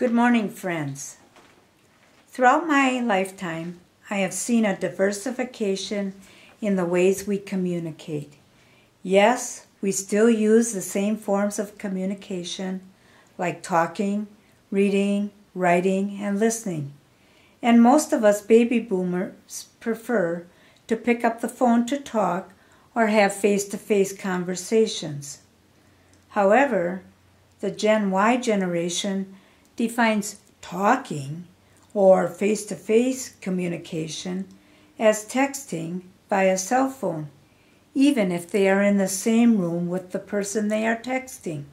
Good morning, friends. Throughout my lifetime, I have seen a diversification in the ways we communicate. Yes, we still use the same forms of communication, like talking, reading, writing, and listening. And most of us baby boomers prefer to pick up the phone to talk or have face-to-face conversations. However, the Gen Y generation defines talking or face-to-face communication as texting via cell phone, even if they are in the same room with the person they are texting.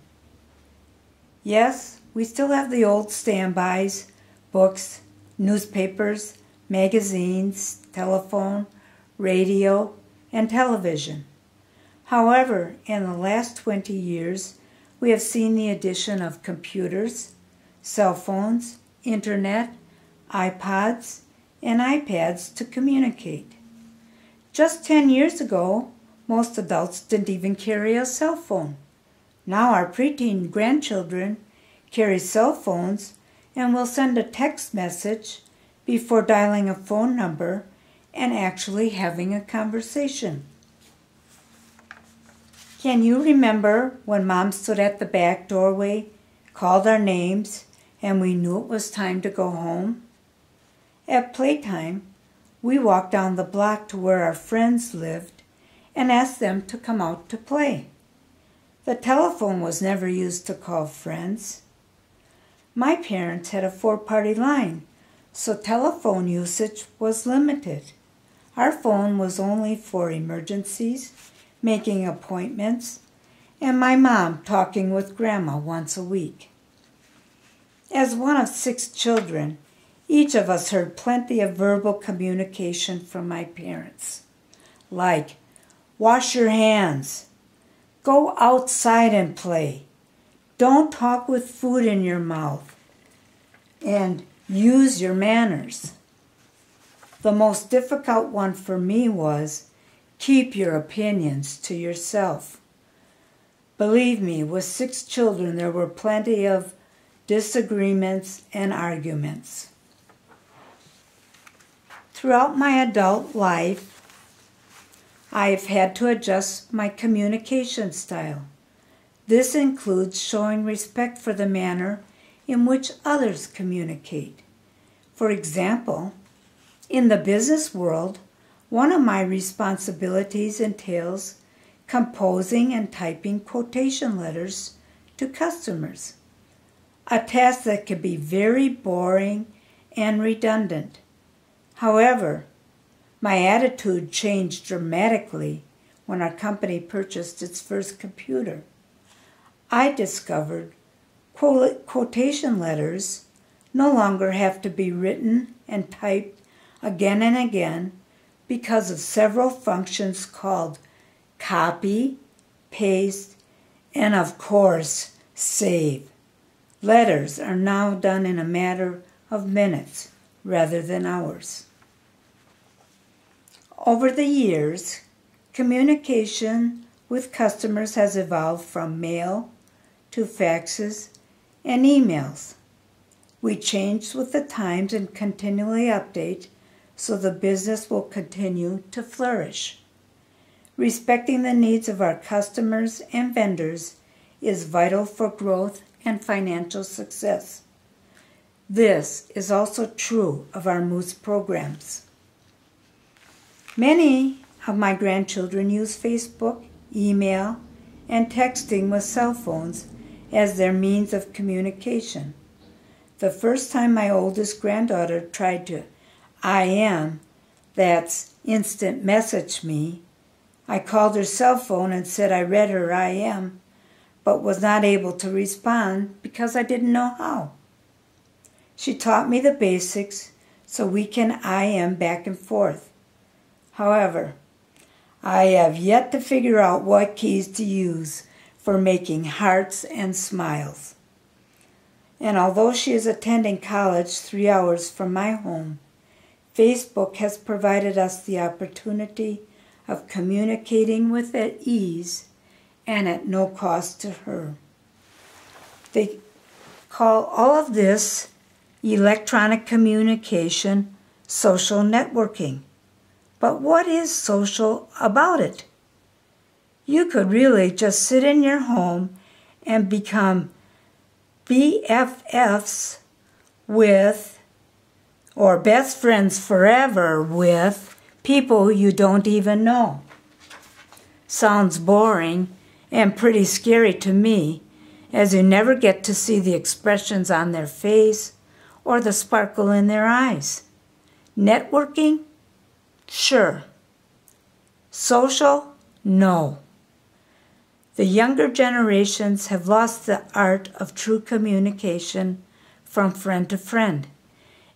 Yes, we still have the old standbys, books, newspapers, magazines, telephone, radio, and television. However, in the last 20 years, we have seen the addition of computers, cell phones, internet, iPods, and iPads to communicate. Just 10 years ago, most adults didn't even carry a cell phone. Now our preteen grandchildren carry cell phones and will send a text message before dialing a phone number and actually having a conversation. Can you remember when Mom stood at the back doorway, called our names, and we knew it was time to go home? At playtime, we walked down the block to where our friends lived and asked them to come out to play. The telephone was never used to call friends. My parents had a 4-party line, so telephone usage was limited. Our phone was only for emergencies, making appointments, and my mom talking with Grandma once a week. As one of 6 children, each of us heard plenty of verbal communication from my parents, like, "Wash your hands," "Go outside and play," "Don't talk with food in your mouth," and "Use your manners." The most difficult one for me was, "Keep your opinions to yourself." Believe me, with 6 children, there were plenty of disagreements and arguments. Throughout my adult life, I have had to adjust my communication style. This includes showing respect for the manner in which others communicate. For example, in the business world, one of my responsibilities entails composing and typing quotation letters to customers, a task that can be very boring and redundant. However, my attitude changed dramatically when our company purchased its first computer. I discovered quotation letters no longer have to be written and typed again and again because of several functions called copy, paste, and of course, save. Letters are now done in a matter of minutes rather than hours. Over the years, communication with customers has evolved from mail to faxes and emails. We change with the times and continually update so the business will continue to flourish. Respecting the needs of our customers and vendors is vital for growth and financial success. This is also true of our Moose programs. Many of my grandchildren use Facebook, email, and texting with cell phones as their means of communication. The first time my oldest granddaughter tried to IM, that's instant message me, I called her cell phone and said I read her IM, but was not able to respond because I didn't know how. She taught me the basics so we can IM back and forth. However, I have yet to figure out what keys to use for making hearts and smiles. And although she is attending college 3 hours from my home, Facebook has provided us the opportunity of communicating with ease and at no cost to her. call all of this electronic communication social networking. But what is social about it? You could really just sit in your home and become BFFs with, or best friends forever with, people you don't even know. Sounds boring and pretty scary to me, as you never get to see the expressions on their face or the sparkle in their eyes. Networking? Sure. Social? No. The younger generations have lost the art of true communication from friend to friend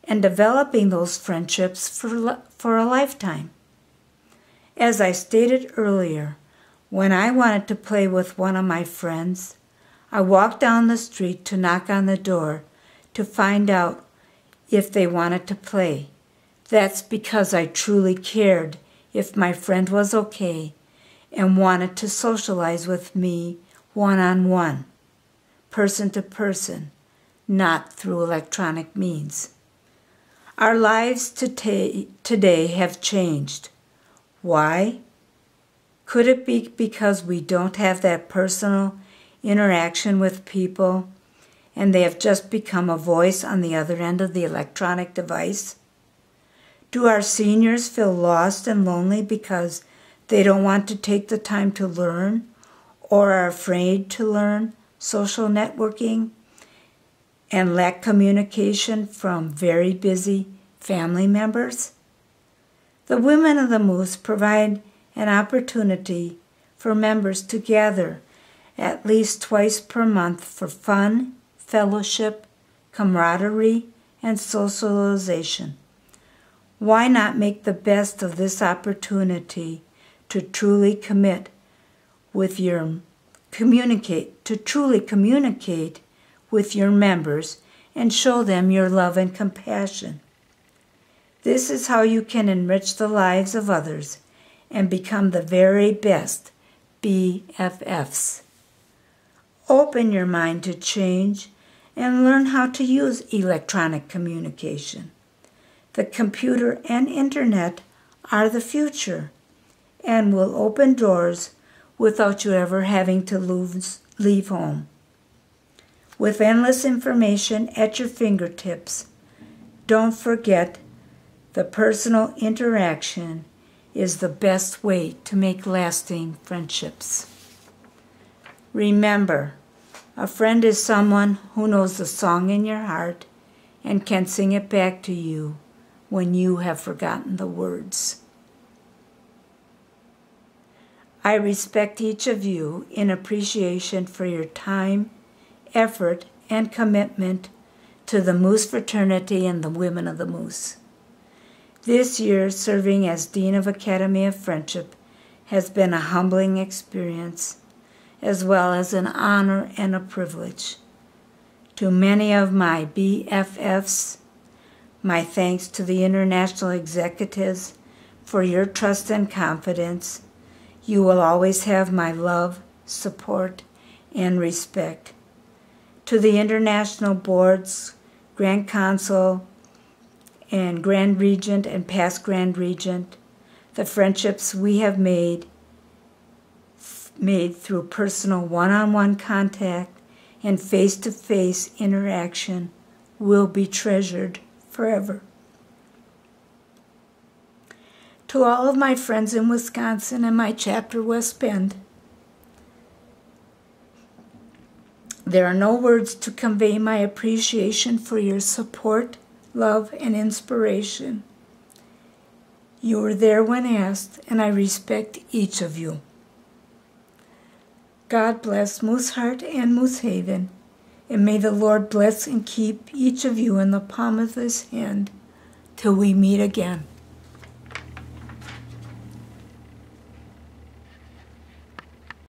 and developing those friendships for a lifetime. As I stated earlier, when I wanted to play with one of my friends, I walked down the street to knock on the door to find out if they wanted to play. That's because I truly cared if my friend was okay and wanted to socialize with me one-on-one, person to person, not through electronic means. Our lives today have changed. Why? Could it be because we don't have that personal interaction with people and they have just become a voice on the other end of the electronic device? Do our seniors feel lost and lonely because they don't want to take the time to learn or are afraid to learn social networking and lack communication from very busy family members? The Women of the Moose provide an opportunity for members to gather at least twice per month for fun, fellowship, camaraderie, and socialization. Why not make the best of this opportunity to truly communicate with your members and show them your love and compassion? This is how you can enrich the lives of others and become the very best BFFs. Open your mind to change and learn how to use electronic communication. The computer and internet are the future and will open doors without you ever having to leave home. With endless information at your fingertips, don't forget the personal interaction is the best way to make lasting friendships. Remember, a friend is someone who knows the song in your heart and can sing it back to you when you have forgotten the words. I respect each of you in appreciation for your time, effort, and commitment to the Moose Fraternity and the Women of the Moose. This year, serving as Dean of Academy of Friendship has been a humbling experience, as well as an honor and a privilege. To many of my BFFs, my thanks to the international executives for your trust and confidence. You will always have my love, support, and respect. To the international boards, Grand Consul, and Grand Regent and past Grand Regent, the friendships we have made through personal one-on-one contact and face-to-face interaction will be treasured forever. To all of my friends in Wisconsin and my chapter West Bend, there are no words to convey my appreciation for your support, love, and inspiration. You were there when asked, and I respect each of you. God bless Mooseheart and Moosehaven, and may the Lord bless and keep each of you in the palm of his hand till we meet again.